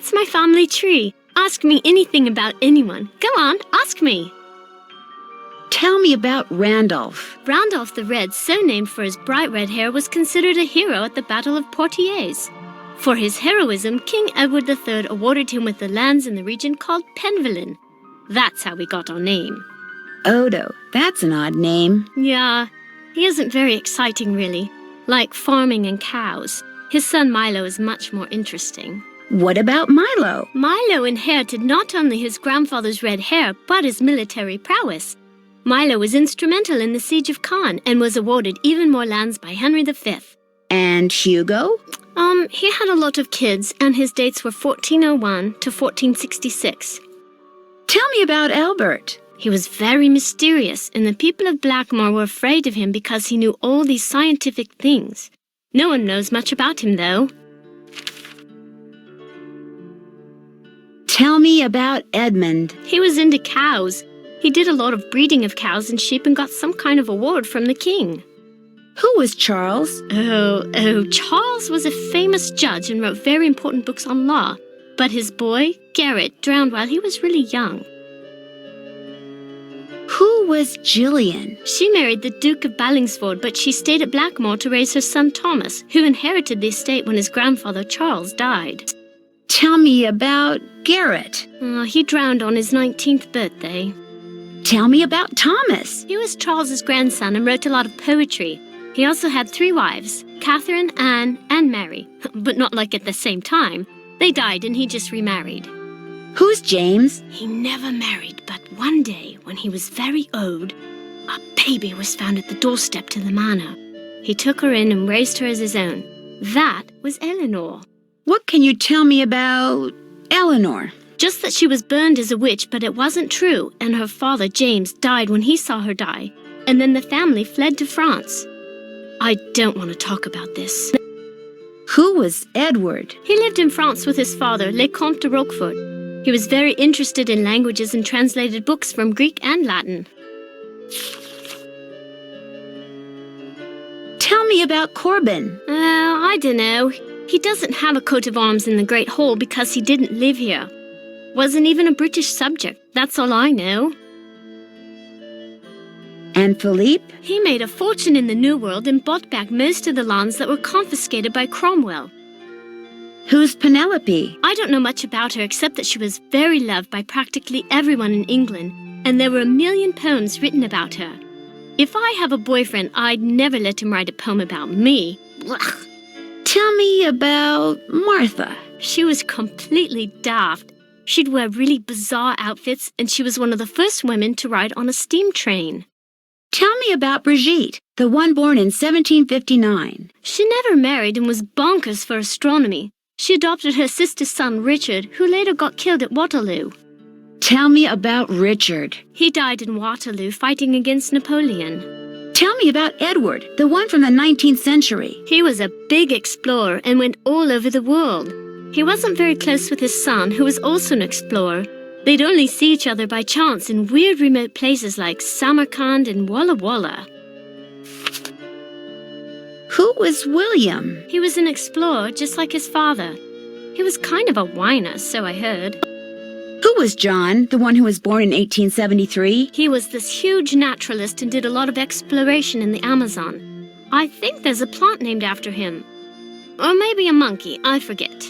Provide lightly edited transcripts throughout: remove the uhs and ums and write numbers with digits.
That's my family tree. Ask me anything about anyone. Go on, ask me. Tell me about Randolph. Randolph the Red, so named for his bright red hair, was considered a hero at the Battle of Poitiers. For his heroism, King Edward III awarded him with the lands in the region called Penvellyn. That's how we got our name. Odo, that's an odd name. Yeah, he isn't very exciting, really. Like farming and cows. His son Milo is much more interesting. What about Milo? Milo inherited not only his grandfather's red hair, but his military prowess. Milo was instrumental in the siege of Caen and was awarded even more lands by Henry V. And Hugo? He had a lot of kids, and his dates were 1401 to 1466. Tell me about Albert. He was very mysterious, and the people of Blackmoor were afraid of him because he knew all these scientific things. No one knows much about him, though. Tell me about Edmund. He was into cows. He did a lot of breeding of cows and sheep and got some kind of award from the king. Who was Charles? Charles was a famous judge and wrote very important books on law. But his boy, Garrett, drowned while he was really young. Who was Gillian? She married the Duke of Ballingsford, but she stayed at Blackmoor to raise her son Thomas, who inherited the estate when his grandfather Charles died. Tell me about Garrett. He drowned on his 19th birthday. Tell me about Thomas. He was Charles's grandson and wrote a lot of poetry. He also had 3 wives, Catherine, Anne, and Mary. But not like at the same time. They died and he just remarried. Who's James? He never married, but one day, when he was very old, a baby was found at the doorstep to the manor. He took her in and raised her as his own. That was Eleanor. What can you tell me about Eleanor? Just that she was burned as a witch, but it wasn't true, and her father, James, died when he saw her die, and then the family fled to France. I don't want to talk about this. Who was Edward? He lived in France with his father, Le Comte de Roquefort. He was very interested in languages and translated books from Greek and Latin. Tell me about Corbin. I don't know. He doesn't have a coat of arms in the Great Hall because he didn't live here. Wasn't even a British subject, that's all I know. And Philippe? He made a fortune in the New World and bought back most of the lands that were confiscated by Cromwell. Who's Penelope? I don't know much about her except that she was very loved by practically everyone in England, and there were 1 million poems written about her. If I have a boyfriend, I'd never let him write a poem about me. Blech. Tell me about Martha. She was completely daft. She'd wear really bizarre outfits, and she was one of the first women to ride on a steam train. Tell me about Brigitte, the one born in 1759. She never married and was bonkers for astronomy. She adopted her sister's son, Richard, who later got killed at Waterloo. Tell me about Richard. He died in Waterloo fighting against Napoleon. Tell me about Edward, the one from the 19th century. He was a big explorer and went all over the world. He wasn't very close with his son, who was also an explorer. They'd only see each other by chance in weird remote places like Samarkand and Walla Walla. Who was William? He was an explorer, just like his father. He was kind of a whiner, so I heard. Who was John, the one who was born in 1873? He was this huge naturalist and did a lot of exploration in the Amazon. I think there's a plant named after him. Or maybe a monkey, I forget.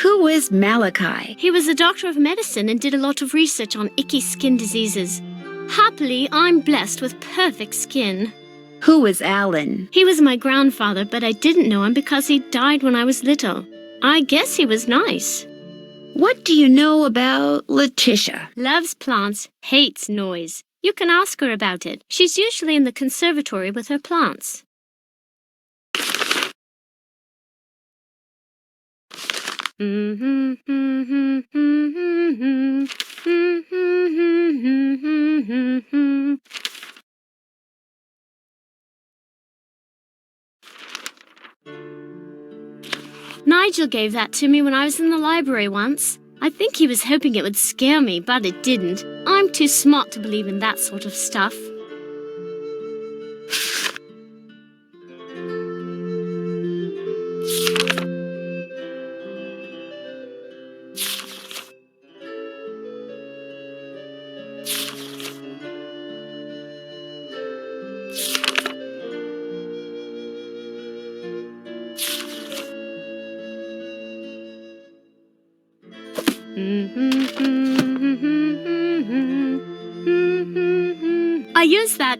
Who was Malachi? He was a doctor of medicine and did a lot of research on icky skin diseases. Happily, I'm blessed with perfect skin. Who was Alan? He was my grandfather, but I didn't know him because he died when I was little. I guess he was nice. What do you know about Letitia? Loves plants, hates noise. You can ask her about it. She's usually in the conservatory with her plants. Nigel gave that to me when I was in the library once. I think he was hoping it would scare me, but it didn't. I'm too smart to believe in that sort of stuff.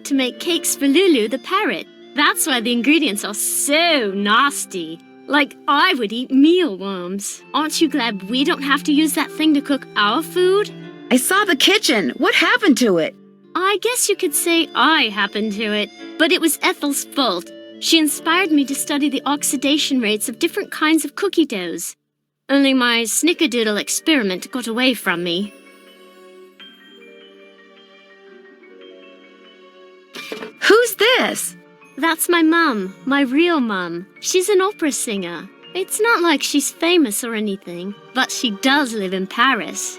to make cakes for Lulu the parrot. That's why the ingredients are so nasty. Like, I would eat mealworms. Aren't you glad we don't have to use that thing to cook our food? I saw the kitchen. What happened to it? I guess you could say I happened to it, but it was Ethel's fault. She inspired me to study the oxidation rates of different kinds of cookie doughs. Only my snickerdoodle experiment got away from me. Who's this? That's my mum, my real mum. She's an opera singer. It's not like she's famous or anything, but she does live in Paris.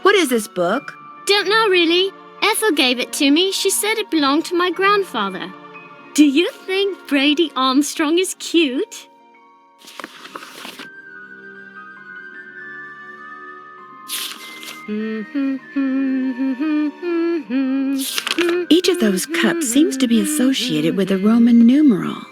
What is this book? Don't know, really. Ethel gave it to me. She said it belonged to my grandfather. Do you think Brady Armstrong is cute? Each of those cups seems to be associated with a Roman numeral.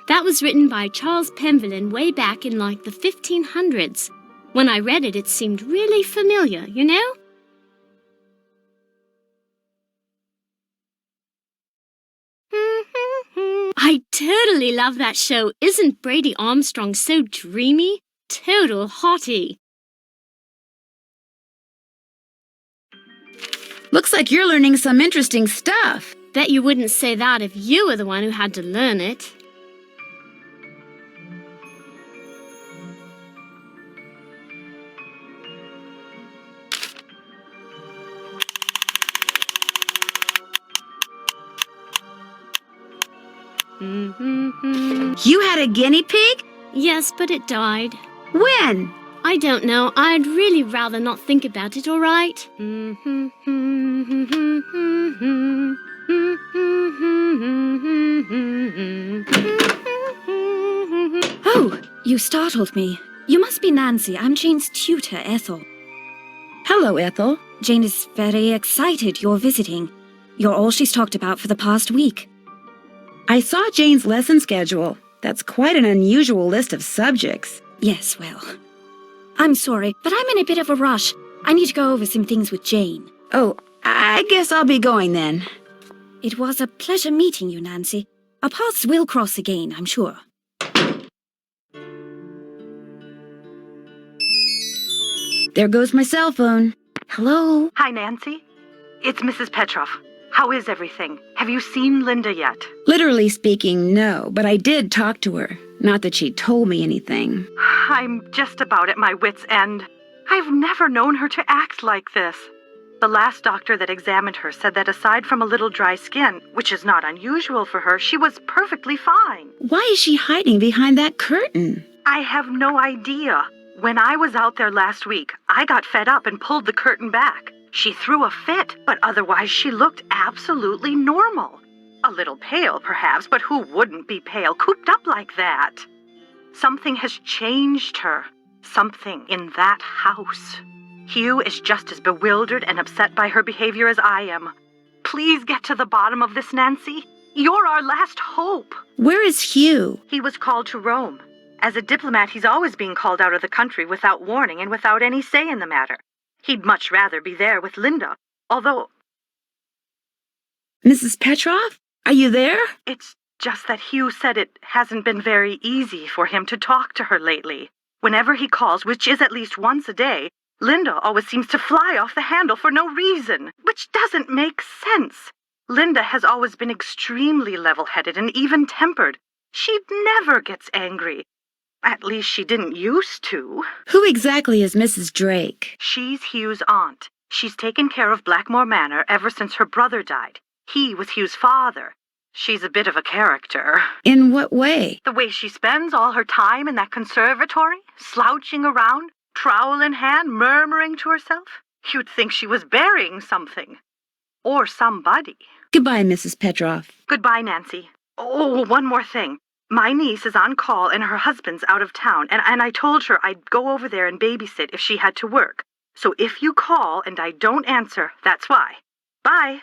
That was written by Charles Penvellyn way back in like the 1500s. When I read it, it seemed really familiar, you know? I totally love that show. Isn't Brady Armstrong so dreamy? Total hottie. Looks like you're learning some interesting stuff. Bet you wouldn't say that if you were the one who had to learn it. You had a guinea pig? Yes, but it died. When? I don't know. I'd really rather not think about it, all right? Oh, you startled me. You must be Nancy. I'm Jane's tutor, Ethel. Hello, Ethel. Jane is very excited you're visiting. You're all she's talked about for the past week. I saw Jane's lesson schedule. That's quite an unusual list of subjects. Yes, well, I'm sorry, but I'm in a bit of a rush. I need to go over some things with Jane. Oh, I guess I'll be going then. It was a pleasure meeting you, Nancy. Our paths will cross again, I'm sure. There goes my cell phone. Hello? Hi, Nancy. It's Mrs. Petrov. How is everything? Have you seen Linda yet? Literally speaking, no, but I did talk to her. Not that she told me anything. I'm just about at my wit's end. I've never known her to act like this. The last doctor that examined her said that aside from a little dry skin, which is not unusual for her, she was perfectly fine. Why is she hiding behind that curtain? I have no idea. When I was out there last week, I got fed up and pulled the curtain back. She threw a fit, but otherwise she looked absolutely normal. A little pale, perhaps, but who wouldn't be pale, cooped up like that? Something has changed her. Something in that house. Hugh is just as bewildered and upset by her behavior as I am. Please get to the bottom of this, Nancy. You're our last hope. Where is Hugh? He was called to Rome. As a diplomat, he's always being called out of the country without warning and without any say in the matter. He'd much rather be there with Linda, although... Mrs. Petrov? Are you there? It's just that Hugh said it hasn't been very easy for him to talk to her lately. Whenever he calls, which is at least once a day, Linda always seems to fly off the handle for no reason, which doesn't make sense. Linda has always been extremely level-headed and even-tempered. She never gets angry. At least she didn't used to. Who exactly is Mrs. Drake? She's Hugh's aunt. She's taken care of Blackmoor Manor ever since her brother died. He was Hugh's father. She's a bit of a character. In what way? The way she spends all her time in that conservatory, slouching around, trowel in hand, murmuring to herself. You'd think she was burying something. Or somebody. Goodbye, Mrs. Petrov. Goodbye, Nancy. Oh, one more thing. My niece is on call and her husband's out of town, and I told her I'd go over there and babysit if she had to work. So if you call and I don't answer, that's why. Bye.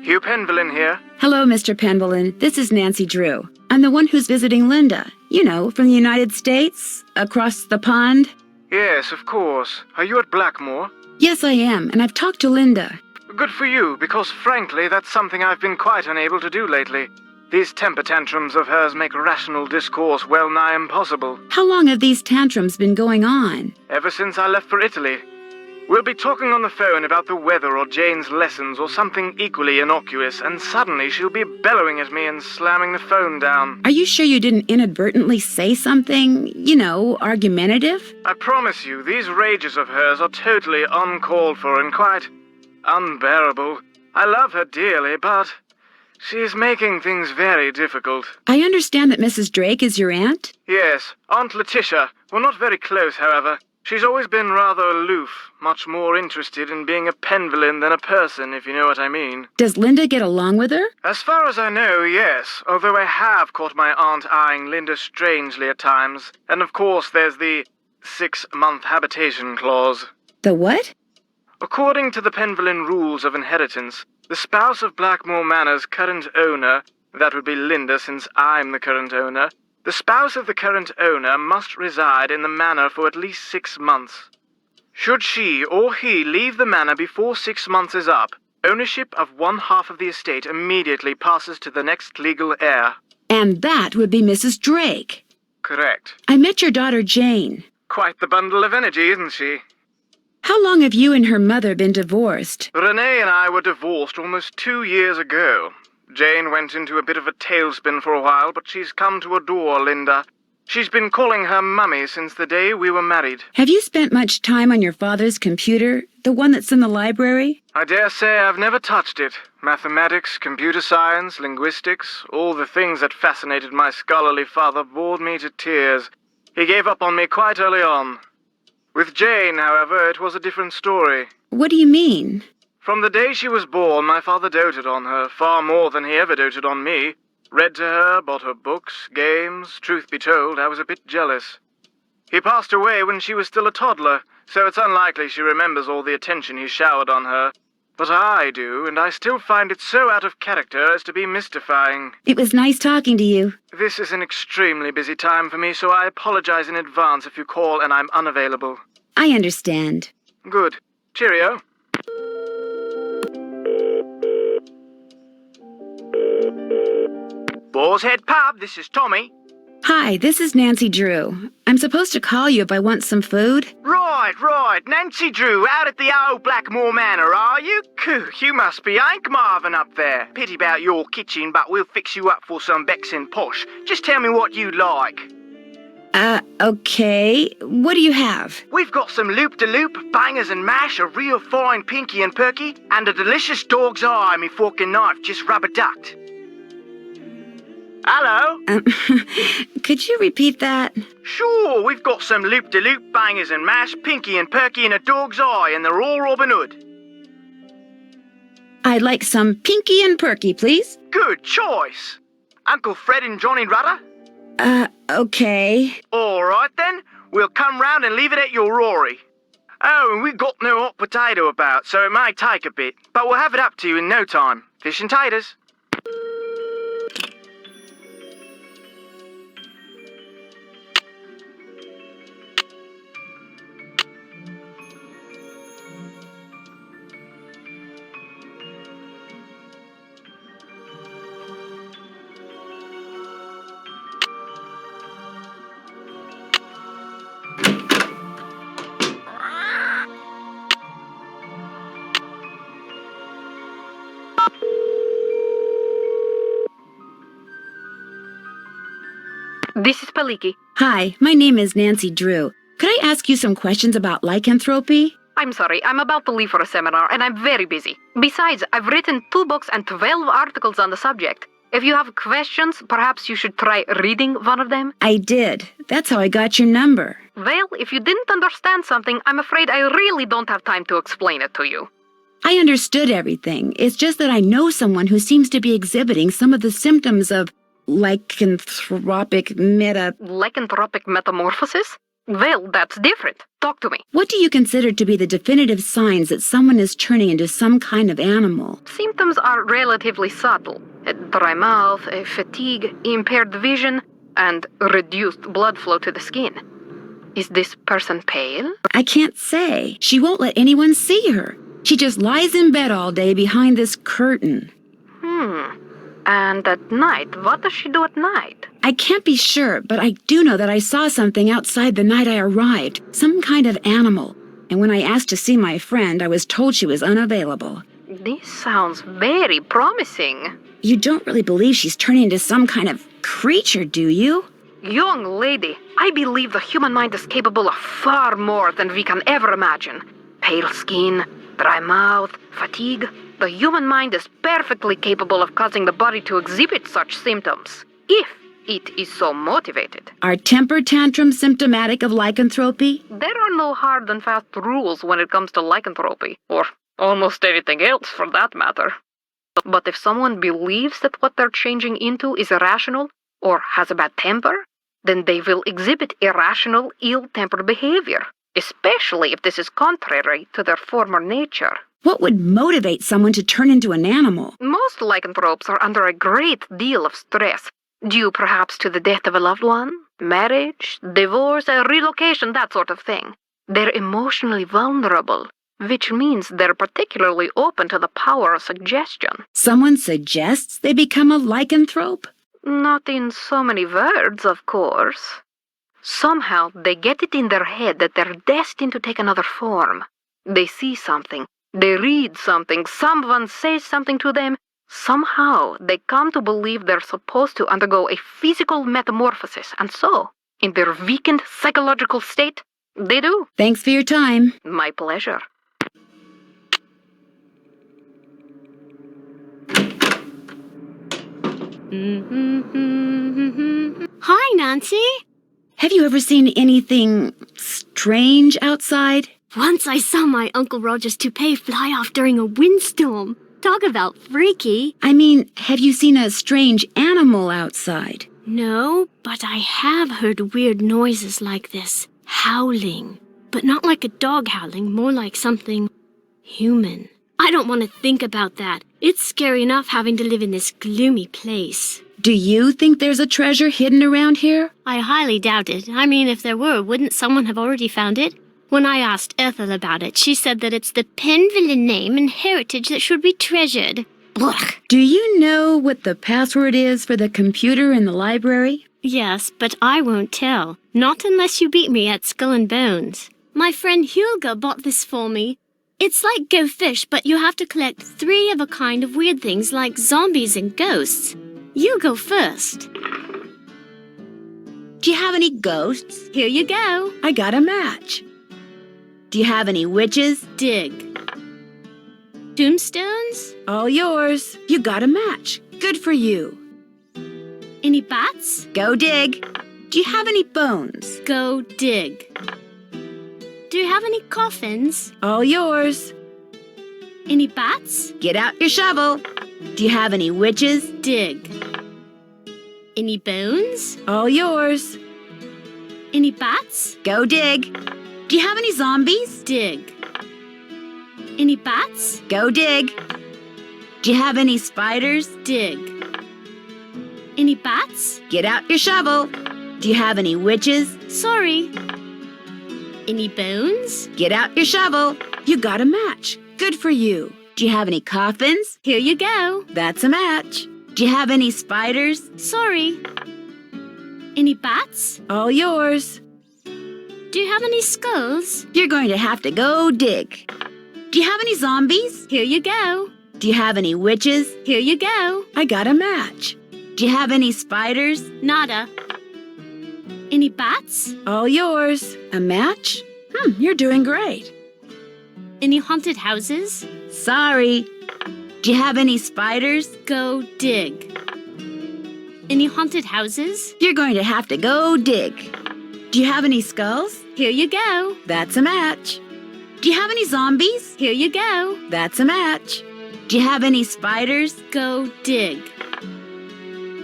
Hugh Penvellyn here. Hello, Mr. Penvellyn. This is Nancy Drew. I'm the one who's visiting Linda. You know, from the United States, across the pond. Yes, of course. Are you at Blackmoor? Yes, I am, and I've talked to Linda. Good for you, because frankly, that's something I've been quite unable to do lately. These temper tantrums of hers make rational discourse well nigh impossible. How long have these tantrums been going on? Ever since I left for Italy. We'll be talking on the phone about the weather or Jane's lessons or something equally innocuous, and suddenly she'll be bellowing at me and slamming the phone down. Are you sure you didn't inadvertently say something, argumentative? I promise you, these rages of hers are totally uncalled for and quite unbearable. I love her dearly, but she's making things very difficult. I understand that Mrs. Drake is your aunt? Yes, Aunt Letitia. We're not very close, however. She's always been rather aloof, much more interested in being a Penvellyn than a person, if you know what I mean. Does Linda get along with her? As far as I know, yes, although I have caught my aunt eyeing Linda strangely at times. And of course there's the 6-month habitation clause. The what? According to the Penvellyn rules of inheritance, the spouse of Blackmoor Manor's current owner, that would be Linda since I'm the current owner, the spouse of the current owner must reside in the manor for at least 6 months. Should she or he leave the manor before 6 months is up, ownership of 1/2 of the estate immediately passes to the next legal heir. And that would be Mrs. Drake. Correct. I met your daughter Jane. Quite the bundle of energy, isn't she? How long have you and her mother been divorced? Renee and I were divorced almost 2 years ago. Jane went into a bit of a tailspin for a while, but she's come to adore Linda. She's been calling her Mummy since the day we were married. Have you spent much time on your father's computer, the one that's in the library? I dare say I've never touched it. Mathematics, computer science, linguistics, all the things that fascinated my scholarly father bored me to tears. He gave up on me quite early on. With Jane, however, it was a different story. What do you mean? From the day she was born, my father doted on her, far more than he ever doted on me. Read to her, bought her books, games. Truth be told, I was a bit jealous. He passed away when she was still a toddler, so it's unlikely she remembers all the attention he showered on her. But I do, and I still find it so out of character as to be mystifying. It was nice talking to you. This is an extremely busy time for me, so I apologize in advance if you call and I'm unavailable. I understand. Good. Cheerio. Boar's Head Pub, this is Tommy. Hi, this is Nancy Drew. I'm supposed to call you if I want some food. Right. Nancy Drew, out at the old Blackmoor Manor, are you? You must be Hank Marvin up there. Pity about your kitchen, but we'll fix you up for some Bexin posh. Just tell me what you like. Okay. What do you have? We've got some loop-de-loop, bangers and mash, a real fine pinky and perky, and a delicious dog's eye, me fork and knife just rubber-ducked. Hello? Could you repeat that? Sure, we've got some loop-de-loop, bangers and mash, pinky and perky, and a dog's eye, and they're all Robin Hood. I'd like some pinky and perky, please. Good choice. Uncle Fred and Johnny Rudder? Okay. All right, then. We'll come round and leave it at your Rory. Oh, and we've got no hot potato about, so it may take a bit, but we'll have it up to you in no time. Fish and taters. This is Paliki. Hi, my name is Nancy Drew. Could I ask you some questions about lycanthropy? I'm sorry, I'm about to leave for a seminar and I'm very busy. Besides, I've written 2 books and 12 articles on the subject. If you have questions, perhaps you should try reading one of them. I did. That's how I got your number. Well, if you didn't understand something, I'm afraid I really don't have time to explain it to you. I understood everything. It's just that I know someone who seems to be exhibiting some of the symptoms of lycanthropic Lycanthropic metamorphosis? Well, that's different. Talk to me. What do you consider to be the definitive signs that someone is turning into some kind of animal? Symptoms are relatively subtle. A dry mouth, fatigue, impaired vision, and reduced blood flow to the skin. Is this person pale? I can't say. She won't let anyone see her. She just lies in bed all day behind this curtain. And at night, what does she do at night? I can't be sure, but I do know that I saw something outside the night I arrived. Some kind of animal. And when I asked to see my friend, I was told she was unavailable. This sounds very promising. You don't really believe she's turning into some kind of creature, do you? Young lady, I believe the human mind is capable of far more than we can ever imagine. Pale skin, dry mouth, fatigue. The human mind is perfectly capable of causing the body to exhibit such symptoms, if it is so motivated. Are temper tantrums symptomatic of lycanthropy? There are no hard and fast rules when it comes to lycanthropy, or almost anything else for that matter. But if someone believes that what they're changing into is irrational, or has a bad temper, then they will exhibit irrational, ill-tempered behavior, especially if this is contrary to their former nature. What would motivate someone to turn into an animal? Most lycanthropes are under a great deal of stress, due perhaps to the death of a loved one, marriage, divorce, a relocation, that sort of thing. They're emotionally vulnerable, which means they're particularly open to the power of suggestion. Someone suggests they become a lycanthrope? Not in so many words, of course. Somehow they get it in their head that they're destined to take another form. They see something. They read something, someone says something to them. Somehow, they come to believe they're supposed to undergo a physical metamorphosis, and so, in their weakened psychological state, they do. Thanks for your time. My pleasure. Hi, Nancy. Have you ever seen anything strange outside? Once I saw my Uncle Roger's toupee fly off during a windstorm. Talk about freaky. I mean, have you seen a strange animal outside? No, but I have heard weird noises like this. Howling. But not like a dog howling, more like something human. I don't want to think about that. It's scary enough having to live in this gloomy place. Do you think there's a treasure hidden around here? I highly doubt it. I mean, if there were, wouldn't someone have already found it? When I asked Ethel about it, she said that it's the Penvellyn name and heritage that should be treasured. Blech. Do you know what the password is for the computer in the library? Yes, but I won't tell. Not unless you beat me at Skull and Bones. My friend Hugh bought this for me. It's like Go Fish, but you have to collect 3 of a kind of weird things like zombies and ghosts. You go first. Do you have any ghosts? Here you go. I got a match. Do you have any witches? Dig. Tombstones? All yours. You got a match. Good for you. Any bats? Go dig. Do you have any bones? Go dig. Do you have any coffins? All yours. Any bats? Get out your shovel. Do you have any witches? Dig. Any bones? All yours. Any bats? Go dig. Do you have any zombies? Dig. Any bats? Go dig. Do you have any spiders? Dig. Any bats? Get out your shovel. Do you have any witches? Sorry. Any bones? Get out your shovel. You got a match. Good for you. Do you have any coffins? Here you go. That's a match. Do you have any spiders? Sorry. Any bats? All yours. Do you have any skulls? You're going to have to go dig. Do you have any zombies? Here you go. Do you have any witches? Here you go. I got a match. Do you have any spiders? Nada. Any bats? All yours. A match? You're doing great. Any haunted houses? Sorry. Do you have any spiders? Go dig. Any haunted houses? You're going to have to go dig. Do you have any skulls? Here you go. That's a match. Do you have any zombies? Here you go. That's a match. Do you have any spiders? Go dig.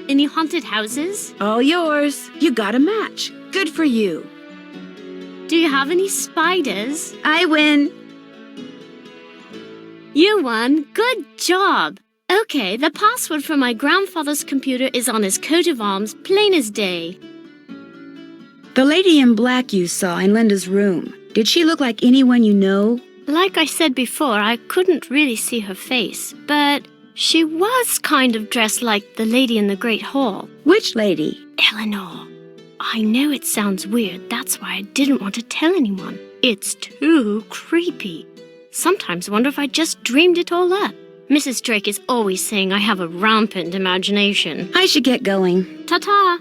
Any haunted houses? All yours. You got a match. Good for you. Do you have any spiders? I win. You won. Good job. Okay, the password for my grandfather's computer is on his coat of arms, plain as day. The lady in black you saw in Linda's room, did she look like anyone you know? Like I said before, I couldn't really see her face, but she was kind of dressed like the lady in the Great Hall. Which lady? Eleanor. I know it sounds weird, that's why I didn't want to tell anyone. It's too creepy. Sometimes I wonder if I just dreamed it all up. Mrs. Drake is always saying I have a rampant imagination. I should get going. Ta-ta!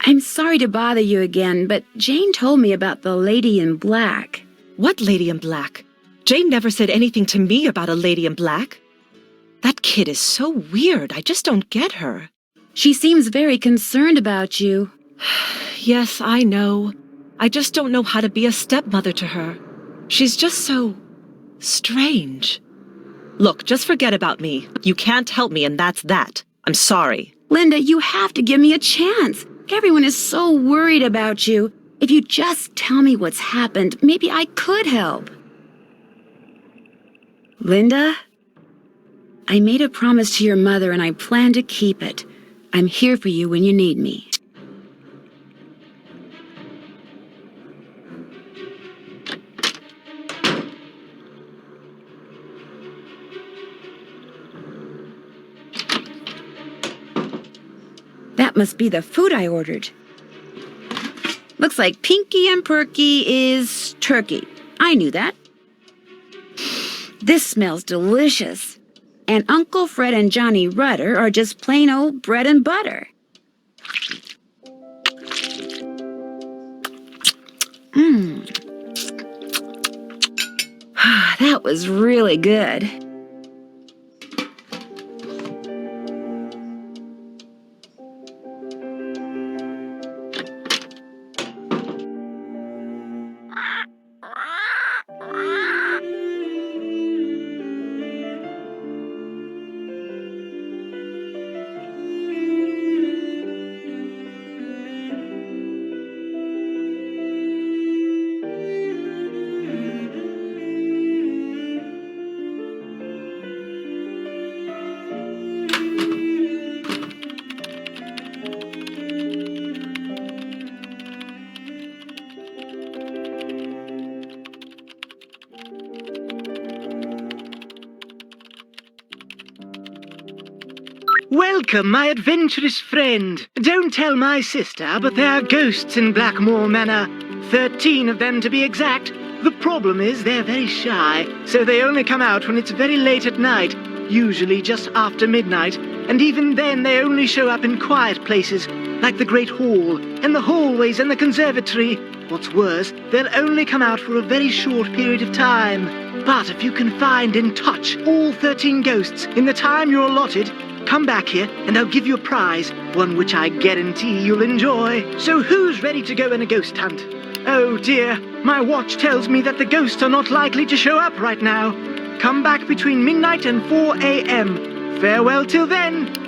I'm sorry to bother you again, but Jane told me about the lady in black. What lady in black? Jane never said anything to me about a lady in black. That kid is so weird. I just don't get her. She seems very concerned about you. Yes, I know. I just don't know how to be a stepmother to her. She's just so strange. Look, just forget about me. You can't help me, and that's that. I'm sorry. Linda, you have to give me a chance. Everyone is so worried about you. If you just tell me what's happened, maybe I could help. Linda? I made a promise to your mother and I plan to keep it. I'm here for you when you need me. That must be the food I ordered. Looks like Pinky and Perky is turkey. I knew that. This smells delicious. And Uncle Fred and Johnny Rudder are just plain old bread and butter. That was really good. Welcome, my adventurous friend. Don't tell my sister, but there are ghosts in Blackmoor Manor. 13 of them to be exact. The problem is they're very shy, so they only come out when it's very late at night, usually just after midnight, and even then they only show up in quiet places, like the Great Hall, and the hallways and the conservatory. What's worse, they'll only come out for a very short period of time. But if you can find and touch all 13 ghosts in the time you're allotted, come back here and I'll give you a prize, one which I guarantee you'll enjoy. So who's ready to go on a ghost hunt? Oh dear, my watch tells me that the ghosts are not likely to show up right now. Come back between midnight and 4 a.m. Farewell till then.